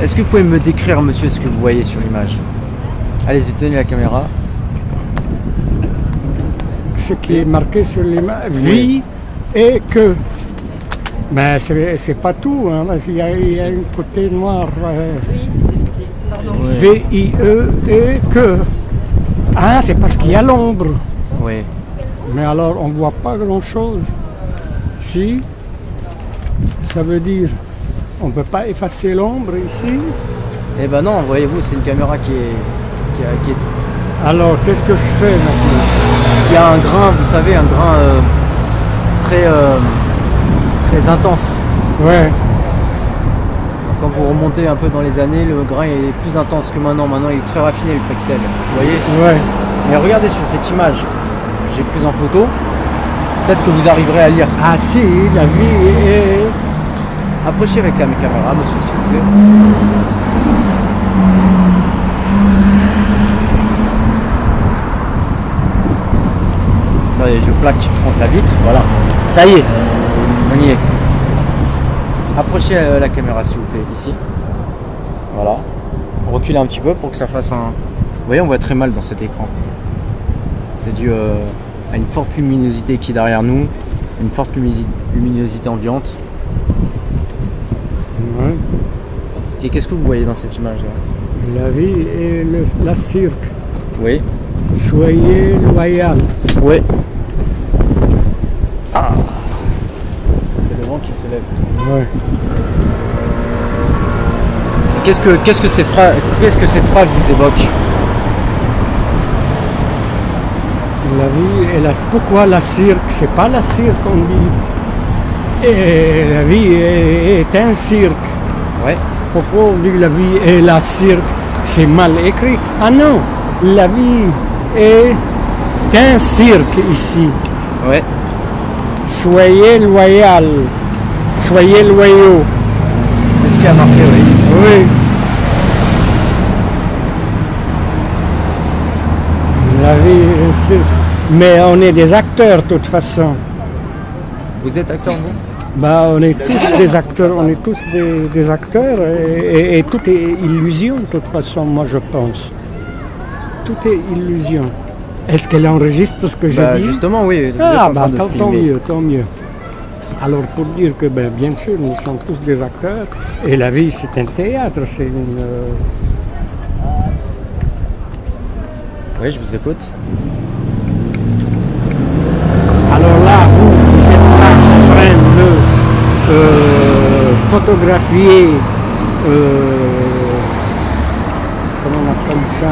Est-ce que vous pouvez me décrire, monsieur, ce que vous voyez sur l'image? Allez-y, tenez la caméra. Ce qui est marqué sur l'image, vie et que. Mais c'est pas tout, hein, parce qu'il y a un côté noir. Oui, pardon. V-I-E et que. Ah, c'est parce qu'il y a l'ombre. Oui. Mais alors, on ne voit pas grand-chose. Si, ça veut dire, on ne peut pas effacer l'ombre ici. Eh ben non, voyez-vous, c'est une caméra qui est... Alors, qu'est-ce que je fais maintenant? Il y a un grain, vous savez, un grain très intense. Ouais. Quand vous remontez un peu dans les années, le grain est plus intense que maintenant. Maintenant, il est très raffiné, le pixel. Vous voyez? Ouais. Mais regardez sur cette image, j'ai prise en photo. Peut-être que vous arriverez à lire. Ah si, la vie est... Approchez avec la caméra, monsieur, s'il vous plaît. Attendez, je plaque contre la vitre, voilà. Ça y est, on y est. Approchez la caméra, s'il vous plaît, ici. Voilà. Reculez un petit peu pour que ça fasse un... Vous voyez, on voit très mal dans cet écran. C'est dû à une forte luminosité qui est derrière nous, une forte luminosité ambiante. Ouais. Et qu'est-ce que vous voyez dans cette image-là? La vie est la cirque. Oui. Soyez loyal. Oui. Ah. C'est le vent qui se lève. Ouais. Qu'est-ce que cette phrase vous évoque? La vie est la... Pourquoi la cirque? C'est pas la cirque, on dit. Et la vie est un cirque. Ouais. Pourquoi on dit la vie est la cirque? C'est mal écrit. Ah non, la vie est un cirque ici. Ouais. Soyez loyal. Soyez loyaux. C'est ce qui a marqué, oui. Oui. La vie est un cirque. Mais on est des acteurs de toute façon. Vous êtes acteur, vous? Bah, on est tous des acteurs, des acteurs et tout est illusion de toute façon, moi je pense. Tout est illusion. Est-ce qu'elle enregistre ce que je dis? Justement, oui. Ah, bah, tant mieux, tant mieux. Alors pour dire que, ben, bien sûr, nous sommes tous des acteurs et la vie c'est un théâtre, c'est une... Oui, je vous écoute. Alors là, vous êtes là en train de photographier, comment on appelle ça,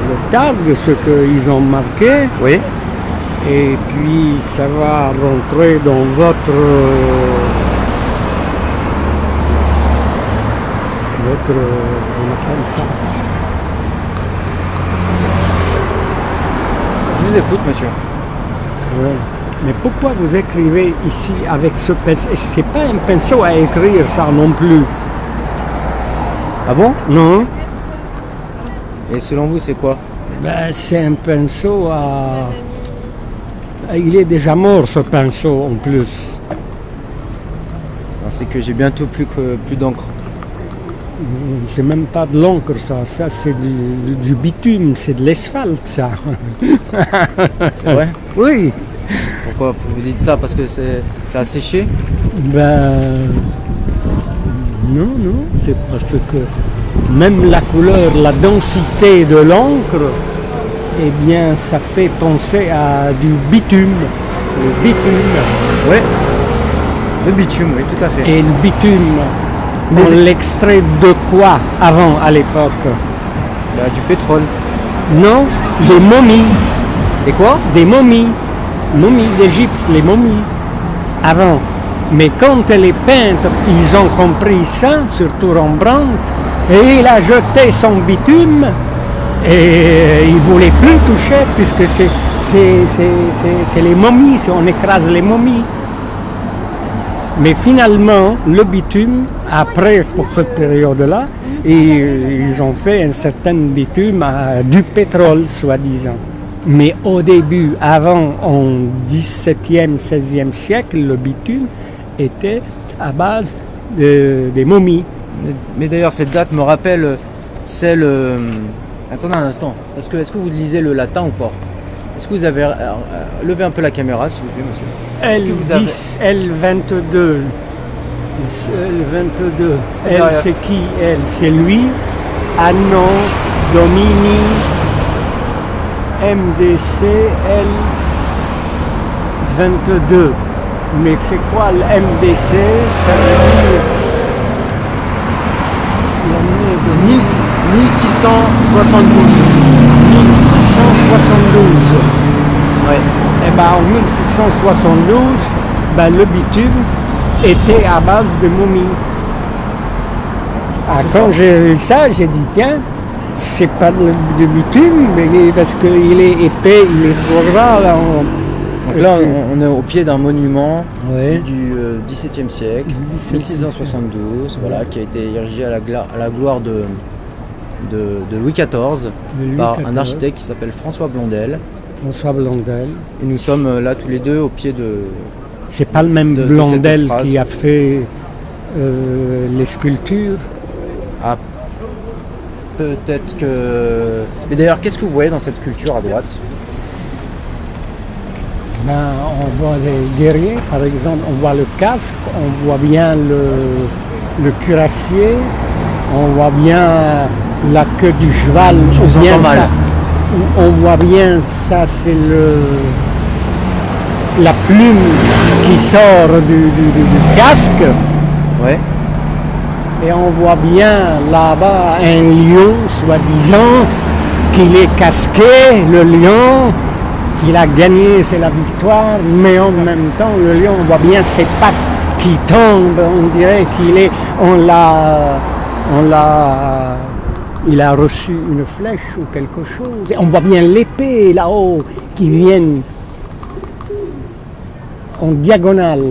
le tag, ce qu'ils ont marqué. Oui. Et puis ça va rentrer dans votre on appelle ça. Je vous écoute, monsieur. Ouais. Mais pourquoi vous écrivez ici avec ce pinceau? C'est pas un pinceau à écrire ça non plus. Ah bon? Non. Et selon vous, c'est quoi? Ben, c'est un pinceau à... Il est déjà mort ce pinceau en plus. C'est que j'ai bientôt plus d'encre. C'est même pas de l'encre ça, ça c'est du bitume, c'est de l'asphalte ça. C'est vrai? Oui. Pourquoi vous dites ça? Parce que c'est asséché? Ben non, c'est parce que même la couleur, la densité de l'encre, eh bien ça fait penser à du bitume. Le bitume. Oui. Le bitume, oui, tout à fait. Et le bitume, on l'extrait de quoi avant à l'époque? Du pétrole. Non, des momies. Et quoi? Des momies. Momies d'Égypte, les momies. Avant. Mais quand elle est peinte, ils ont compris ça, surtout Rembrandt, et il a jeté son bitume et il ne voulait plus toucher puisque c'est les momies, on écrase les momies. Mais finalement, le bitume, après, pour cette période-là, ils ont fait un certain bitume à du pétrole, soi-disant. Mais au début, avant, en 17e, 16e siècle, le bitume était à base des momies. Mais d'ailleurs, cette date me rappelle celle. Attendez un instant. Est-ce que vous lisez le latin ou pas? Est-ce que vous avez. Levez un peu la caméra, s'il vous plaît, monsieur. L10, L22. L22. Elle, c'est qui? Elle, c'est lui. Anno Domini MDC L22. Mais c'est quoi le MDC? Ça veut dire. C'est 1672. 1672. Ouais. Et ben en 1672, ben, le bitume était à base de momies. Ah, quand j'ai vu ça, j'ai dit tiens, c'est pas de bitume, mais parce qu'il est épais, il est trop gras. Là, Donc là, on est au pied d'un monument Ouais. du XVIIe siècle, 1672, voilà, qui a été érigé à la gloire de Louis XIV par un architecte qui s'appelle François Blondel. François Blondel. Et nous sommes là tous les deux au pied de. C'est pas le même de Blondel cette phrase. qui a fait les sculptures. Ah, peut-être que. Mais d'ailleurs, qu'est-ce que vous voyez dans cette sculpture à droite? Ben, on voit les guerriers, par exemple, on voit le casque, on voit bien le cuirassier, on voit bien la queue du cheval, Je vous ou bien entends mal. ça, on voit bien ça, c'est la plume qui sort du casque, Ouais. et on voit bien là-bas un lion, soi-disant, qu'il est casqué, le lion. Il a gagné, c'est la victoire, mais en même temps, le lion, on voit bien ses pattes qui tombent, on dirait il a reçu une flèche ou quelque chose. Et on voit bien l'épée là-haut qui vient en diagonale.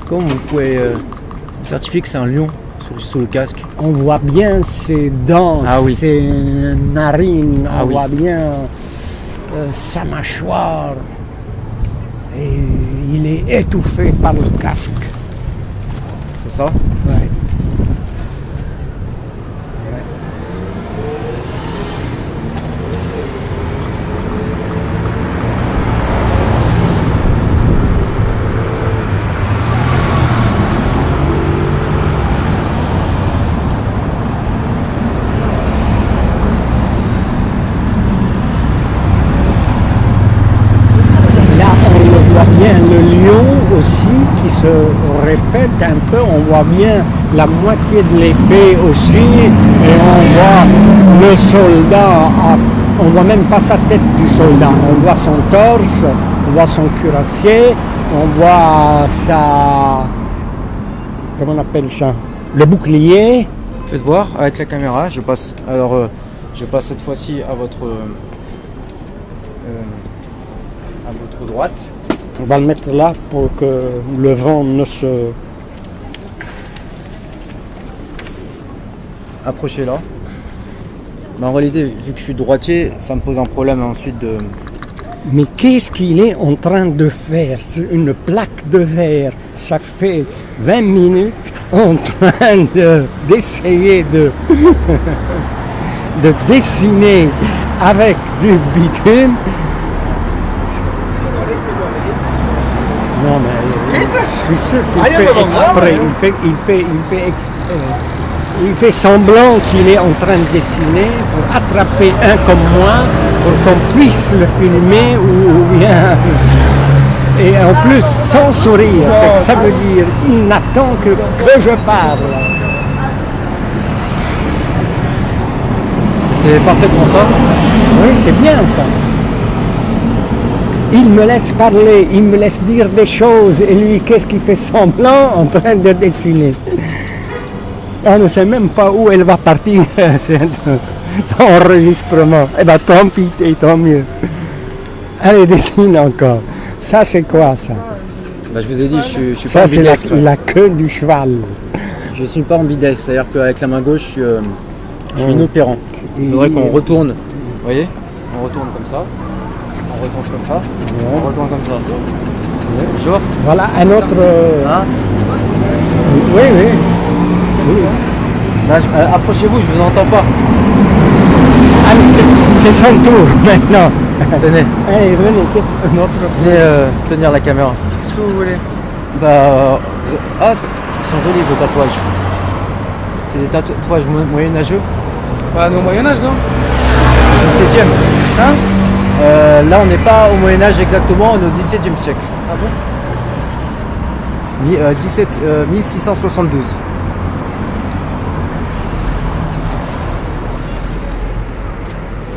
Comment vous pouvez certifier que c'est un lion sous le casque? On voit bien ses dents, Ah oui. ses narines, Ah on oui. voit bien sa mâchoire. Et il est étouffé par le casque. C'est ça? Ouais. Là, on le voit bien, le lion aussi qui se répète un peu, on voit bien la moitié de l'épée aussi, et on voit le soldat, on voit même pas sa tête du soldat, on voit son torse, on voit son cuirassier, on voit sa, comment on appelle ça, le bouclier. Faites voir avec la caméra. Je passe. Alors, je passe cette fois-ci à votre droite. On va le mettre là pour que le vent ne se... Approchez là. Mais en réalité, vu que je suis droitier, ça me pose un problème ensuite de. Mais qu'est-ce qu'il est en train de faire? C'est une plaque de verre. Ça fait 20 minutes en train d'essayer de dessiner avec du bitume. Non mais je suis sûr qu'il fait exprès. Il fait semblant qu'il est en train de dessiner pour attraper un comme moi, pour qu'on puisse le filmer ou bien. Et en plus sans sourire, c'est que ça veut dire il n'attend que je parle. C'est parfaitement ça. Oui, c'est bien ça. Il me laisse parler, il me laisse dire des choses, et lui, qu'est-ce qu'il fait semblant en train de dessiner? On ne sait même pas où elle va partir, cet enregistrement. Eh bien, tant pis, et tant mieux. Allez, dessine encore. Ça, c'est quoi, ça? Bah, je vous ai dit, je suis pas Ça, c'est ambidextre. la queue du cheval. Je suis pas ambidextre, c'est-à-dire qu'avec la main gauche, je suis Ouais. inopérant. Il faudrait qu'on Et- retourne. Vous voyez? On retourne comme ça. On retourne comme ça. On retourne comme ça. Bonjour. Voilà un autre... Hein? Oui, oui. Là, approchez-vous, je vous entends pas. Allez, c'est son tour maintenant. Tenez, Allez, venez, c'est notre venez tenir la caméra. Qu'est-ce que vous voulez? Bah, ils sont jolis vos tatouages. C'est des tatouages moyenâgeux. Bah, nous au Moyen-Âge, non? 17e. Hein? Là, on n'est pas au Moyen-Âge exactement, on est au 17e siècle. Ah bon? 1672.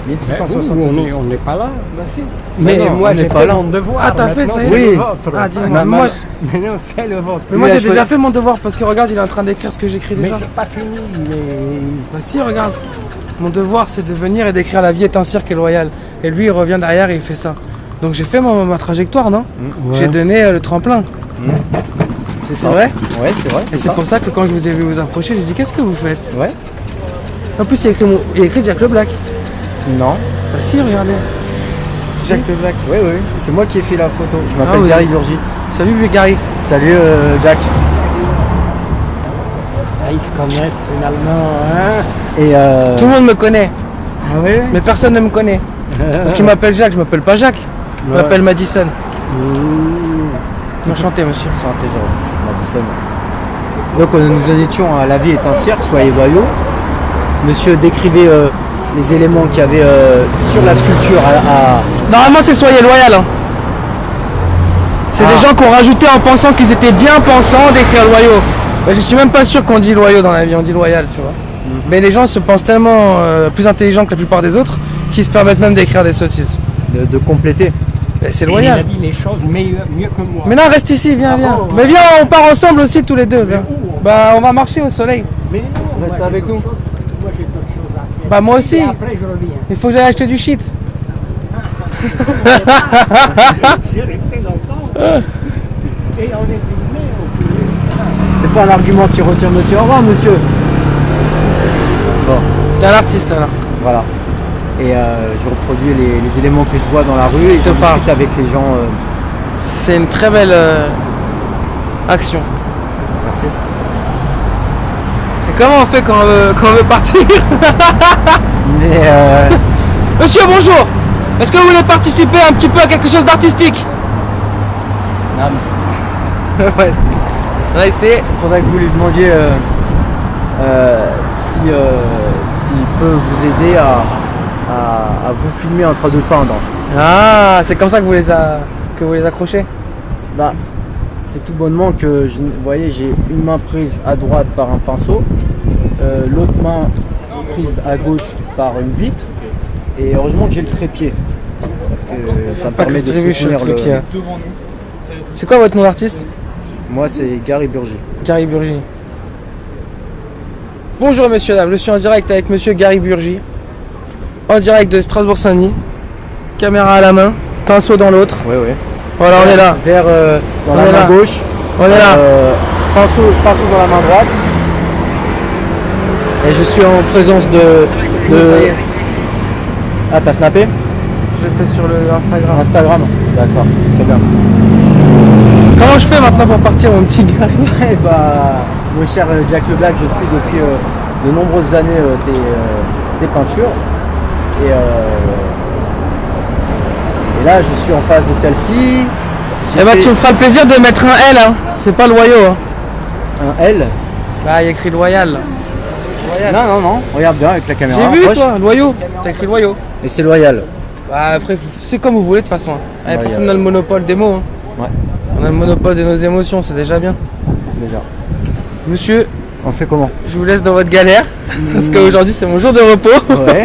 On n'est pas là. Bah si. Mais non, moi on n'est j'ai pas fait là. mon devoir. Ah, t'as fait, maintenant, ça y est? c'est Oui. le vôtre. Ah, dis-moi. Ma- Moi, ma- Maintenant c'est le vôtre. mais moi Lui a j'ai déjà choisi- fait mon devoir parce que regarde, il est en train d'écrire ce que j'écris Mais déjà. c'est pas fini. Mais... Bah si, regarde. Mon devoir c'est de venir et d'écrire La vie est un cirque et loyal. Et lui il revient derrière et il fait ça. Donc j'ai fait ma trajectoire, non? Ouais. J'ai donné le tremplin. C'est C'est vrai? Ouais, c'est vrai. Et c'est pour ça que quand je vous ai vu vous approcher, j'ai dit qu'est-ce que vous faites? Ouais. En plus il y a écrit, il y a écrit Jack le Black. Non. Bah si, regardez. Jack le Black. Oui, oui. C'est moi qui ai fait la photo. Je m'appelle Ah oui. Gary Burgi. Salut Gary. Salut Jack. Ah, ils se connaissent finalement. Hein. Et Tout le monde me connaît, Ah oui. mais personne ne me connaît. Parce qu'il m'appelle Jacques, je m'appelle pas Jacques. Je Ouais. m'appelle Madison. Mmh. Enchanté monsieur. Santé, Madison. Donc nous en étions à La vie est un cirque, soyez loyaux. Monsieur décrivait les éléments qu'il y avait sur la sculpture Normalement c'est soyez loyal. Hein. C'est des gens qui ont rajouté en pensant qu'ils étaient bien pensants d'écrire loyaux. Mais je suis même pas sûr qu'on dit loyaux dans la vie, on dit loyal, tu vois. Mais les gens se pensent tellement plus intelligents que la plupart des autres qu'ils se permettent même d'écrire des sottises. de compléter. Mais c'est Il a loyal. dit les choses mieux que moi. Mais non, reste ici, viens, Ah viens. bon, Mais viens, on part ensemble aussi tous les deux, viens. Bah on va marcher au soleil. Mais non, Reste moi, avec j'ai nous. d'autres choses- Moi j'ai d'autres choses à faire. Bah moi aussi. Et après je reviens. Il faut que j'aille acheter du shit. J'ai resté longtemps. Et on est filmé. C'est pas un argument qui retient monsieur. Au revoir monsieur. Bon, T'es un artiste alors. voilà. Et je reproduis les éléments que je vois dans la rue et je te parle. discute avec les gens. C'est une très belle action. Merci. Et comment on fait quand on veut partir? Mais Monsieur, bonjour. Est-ce que vous voulez participer un petit peu à quelque chose d'artistique? non, Ouais. On va essayer. il faudrait que vous lui demandiez s'il peut vous aider à vous filmer en train de peindre. Ah, c'est comme ça que vous les accrochez? Bah, c'est tout bonnement que, vous voyez, j'ai une main prise à droite par un pinceau, l'autre main prise à gauche par une vitre, et heureusement que j'ai le trépied. Parce que ça me permet de soutenir le... C'est quoi votre nom d'artiste? Moi, c'est Gary Burgi. Gary Burgi. Bonjour monsieur, dames, je suis en direct avec monsieur Gary Burgi. En direct de Strasbourg-Saint-Denis. Caméra à la main, pinceau dans l'autre. Oui, oui. Voilà, on est là. Vers dans On la est main là. gauche. On est là. Pinceau dans la main droite. Et je suis en présence de... Ça y est. Ah, t'as snappé? Je le fais sur le Instagram. Instagram. D'accord, très bien. Comment je fais maintenant pour partir, mon petit Gary? Eh bah, mon cher Jack le Black, je suis depuis de nombreuses années tes peintures. Et là, je suis en face de celle-ci. Eh bah, tu me feras le plaisir de mettre un L, hein. C'est pas loyaux, hein. Un L. Bah, il y a écrit loyal. Non, non, non. Regarde bien avec la caméra. J'ai vu, Approche. toi, loyaux. T'as écrit loyaux. Et c'est loyal. Bah, après, c'est comme vous voulez, de toute façon. Allez, Ouais, personne n'a le monopole des mots, hein. Ouais, On a le monopole de nos émotions, c'est déjà bien. déjà. Monsieur, On fait comment? je vous laisse dans votre galère, parce qu'aujourd'hui c'est mon jour de repos. Ouais.